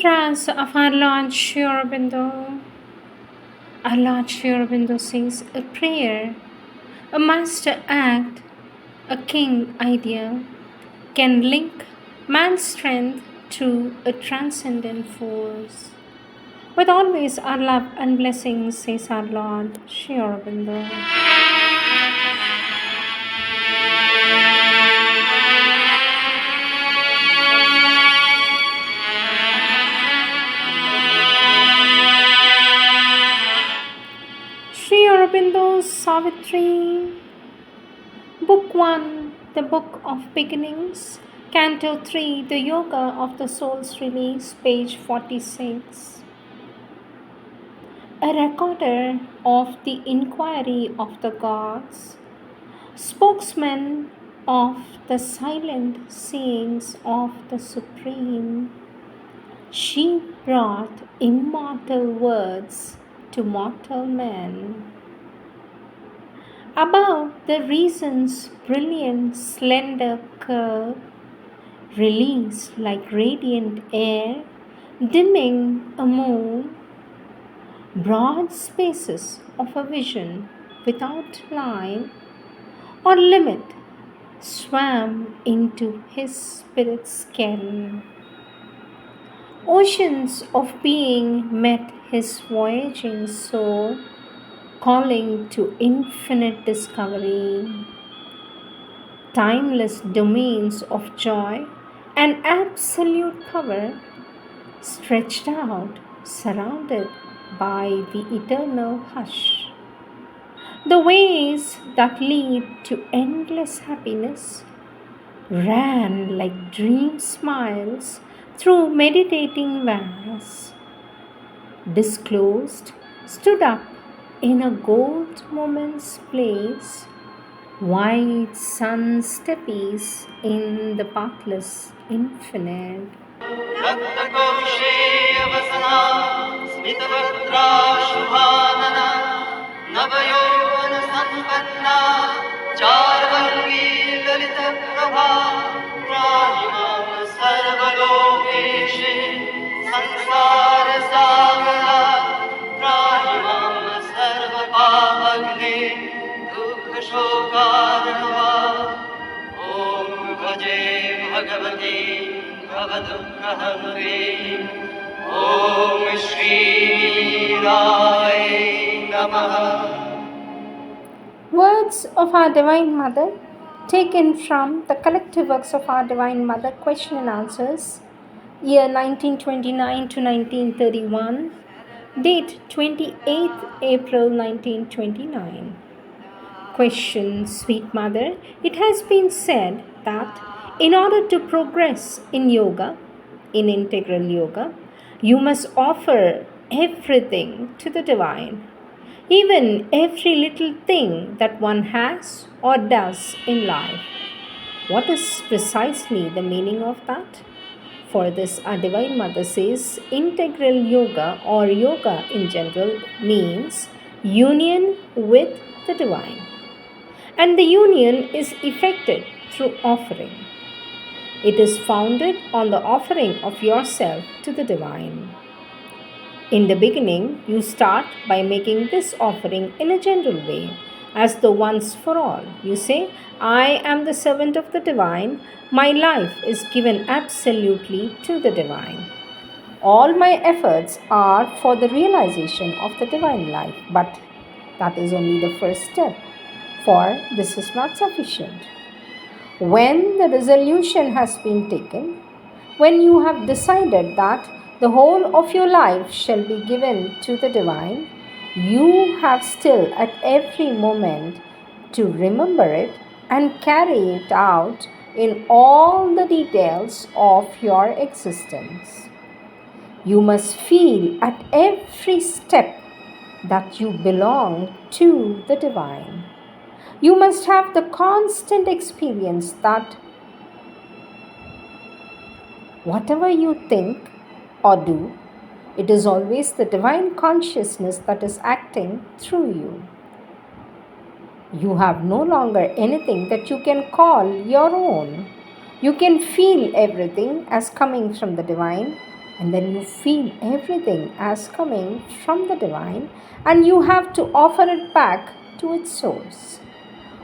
Sutras of our Lord Sri Aurobindo. Our Lord Sri Aurobindo says a prayer, a master act, a king idea can link man's strength to a transcendent force. With always our love and blessings, says our Lord Sri Aurobindo. Sri Aurobindo's Savitri, Book 1, The Book of Beginnings, Canto 3, The Yoga of the Soul's Release, page 46. A recorder of the inquiry of the gods, spokesman of the silent sayings of the Supreme, she brought immortal words to mortal men. Above the reason's brilliant slender curve, released like radiant air, dimming a moon, broad spaces of a vision without line or limit swam into his spirit's ken. Oceans of being met his voyaging soul, calling to infinite discovery. Timeless domains of joy and absolute power stretched out, surrounded by the eternal hush. The ways that lead to endless happiness ran like dream smiles through meditating vast. Disclosed, stood up in a gold moment's place, white sun steppies in the pathless infinite. Om Shri Rai Namaha. Words of our Divine Mother, taken from the collective works of our Divine Mother, Question and Answers, year 1929 to 1931, date 28th April 1929. Question, Sweet Mother, it has been said that in order to progress in yoga, in integral yoga, you must offer everything to the divine, even every little thing that one has or does in life. What is precisely the meaning of that? For this, our Divine Mother says integral yoga or yoga in general means union with the divine. And the union is effected through offering. It is founded on the offering of yourself to the divine. In the beginning, you start by making this offering in a general way, as though once for all. You say, I am the servant of the divine. My life is given absolutely to the divine. All my efforts are for the realization of the divine life, but that is only the first step, for this is not sufficient. When the resolution has been taken, when you have decided that the whole of your life shall be given to the divine, you have still at every moment to remember it and carry it out in all the details of your existence. You must feel at every step that you belong to the divine. You must have the constant experience that whatever you think or do, it is always the divine consciousness that is acting through you. You have no longer anything that you can call your own. You can feel everything as coming from the divine, And then you feel everything as coming from the divine, and you have to offer it back to its source.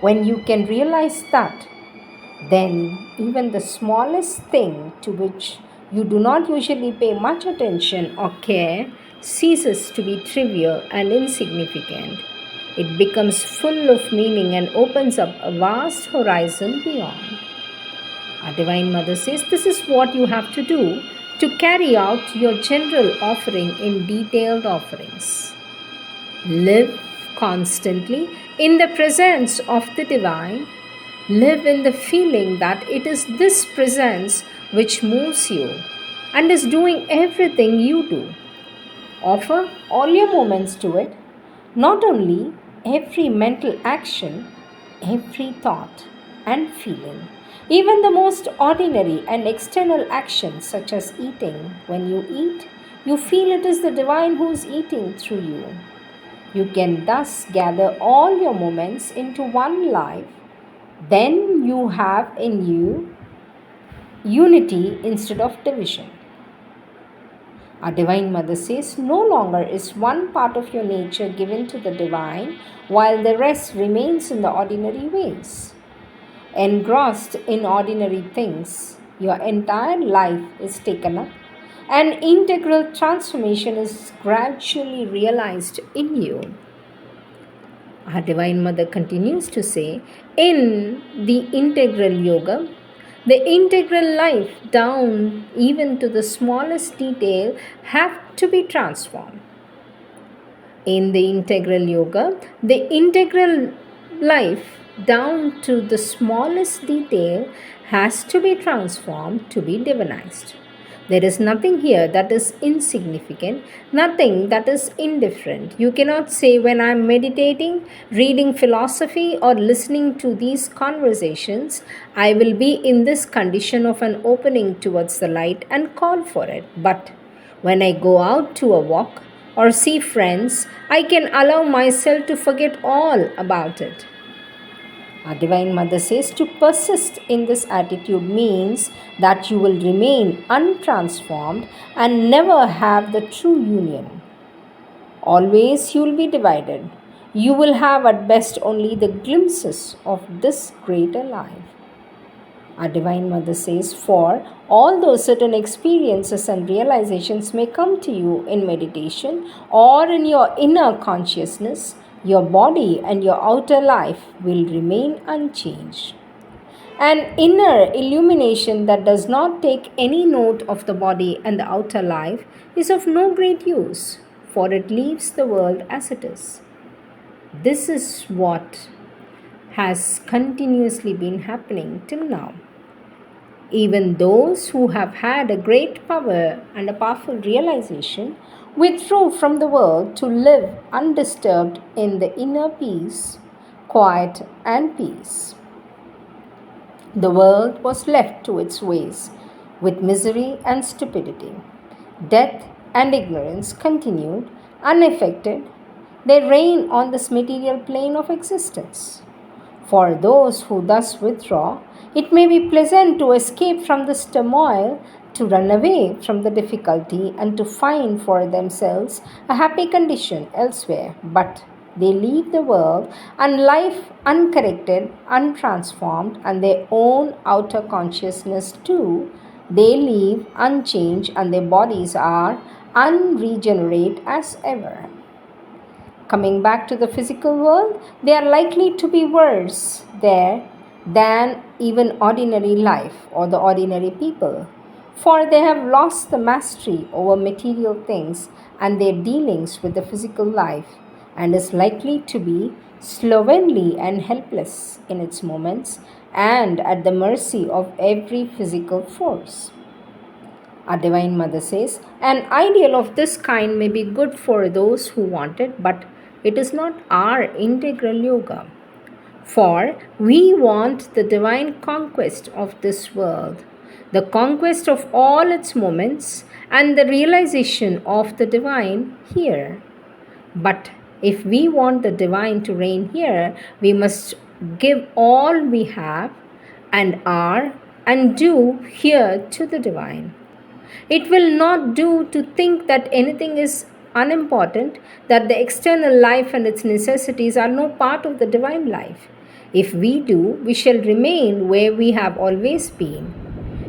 When you can realize that, then even the smallest thing to which you do not usually pay much attention or care ceases to be trivial and insignificant. It becomes full of meaning and opens up a vast horizon beyond. Our Divine Mother says this is what you have to do to carry out your general offering in detailed offerings. Live constantly in the presence of the divine. Live in the feeling that it is this presence which moves you and is doing everything you do. Offer all your moments to it, not only every mental action, every thought and feeling. Even the most ordinary and external actions, such as eating. When you eat, you feel it is the divine who is eating through you. You can thus gather all your moments into one life. Then you have in you unity instead of division. Our Divine Mother says no longer is one part of your nature given to the divine while the rest remains in the ordinary ways. Engrossed in ordinary things, your entire life is taken up. An integral transformation is gradually realized in you. Our Divine Mother continues to say, in the integral yoga, the integral life down even to the smallest detail have to be transformed. In the integral yoga, the integral life down to the smallest detail has to be transformed to be divinized. There is nothing here that is insignificant, nothing that is indifferent. You cannot say, when I am meditating, reading philosophy, or listening to these conversations, I will be in this condition of an opening towards the light and call for it. But when I go out to a walk or see friends, I can allow myself to forget all about it. Our Divine Mother says to persist in this attitude means that you will remain untransformed and never have the true union. Always you will be divided. You will have at best only the glimpses of this greater life. Our Divine Mother says, for although certain experiences and realizations may come to you in meditation or in your inner consciousness, your body and your outer life will remain unchanged. An inner illumination that does not take any note of the body and the outer life is of no great use, for it leaves the world as it is. This is what has continuously been happening till now. Even those who have had a great power and a powerful realization withdrew from the world to live undisturbed in the inner peace, quiet, and peace. The world was left to its ways with misery and stupidity. Death and ignorance continued unaffected. They reign on this material plane of existence. For those who thus withdraw, it may be pleasant to escape from this turmoil, to run away from the difficulty, and to find for themselves a happy condition elsewhere. But they leave the world and life uncorrected, untransformed, and their own outer consciousness too. They leave unchanged, and their bodies are unregenerate as ever. Coming back to the physical world, they are likely to be worse there than even ordinary life or the ordinary people, for they have lost the mastery over material things and their dealings with the physical life, and is likely to be slovenly and helpless in its moments and at the mercy of every physical force. Our Divine Mother says, an ideal of this kind may be good for those who want it, but it is not our integral yoga. For we want the divine conquest of this world, the conquest of all its moments, and the realization of the divine here. But if we want the divine to reign here, we must give all we have and are and do here to the divine. It will not do to think that anything is unimportant, that the external life and its necessities are no part of the divine life. If we do, we shall remain where we have always been.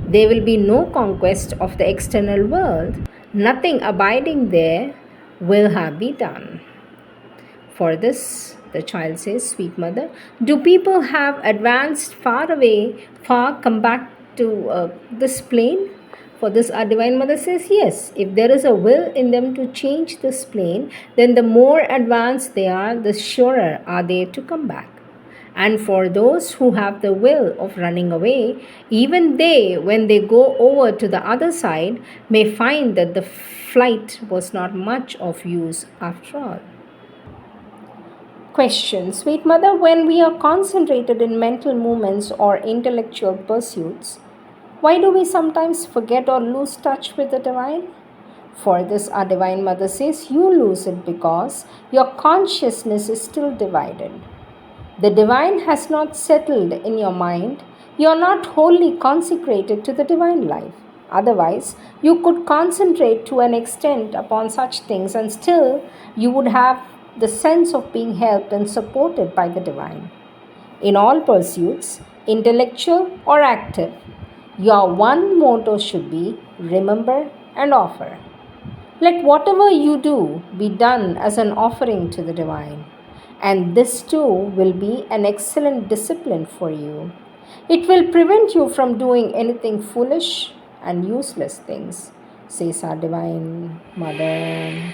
There will be no conquest of the external world. Nothing abiding there will have been done. For this, the child says, Sweet mother, do people have advanced far away, far come back to this plane? For this, our Divine Mother says, Yes, if there is a will in them to change this plane, then the more advanced they are, the surer are they to come back. And for those who have the will of running away, even they, when they go over to the other side, may find that the flight was not much of use after all. Question. Sweet Mother, when we are concentrated in mental movements or intellectual pursuits, why do we sometimes forget or lose touch with the divine? For this, our Divine Mother says, you lose it because your consciousness is still divided. The divine has not settled in your mind. You are not wholly consecrated to the divine life. Otherwise, you could concentrate to an extent upon such things and still you would have the sense of being helped and supported by the divine. In all pursuits, intellectual or active, your one motto should be remember and offer. Let whatever you do be done as an offering to the divine, and this too will be an excellent discipline for you. It will prevent you from doing anything foolish and useless things, says our Divine Mother.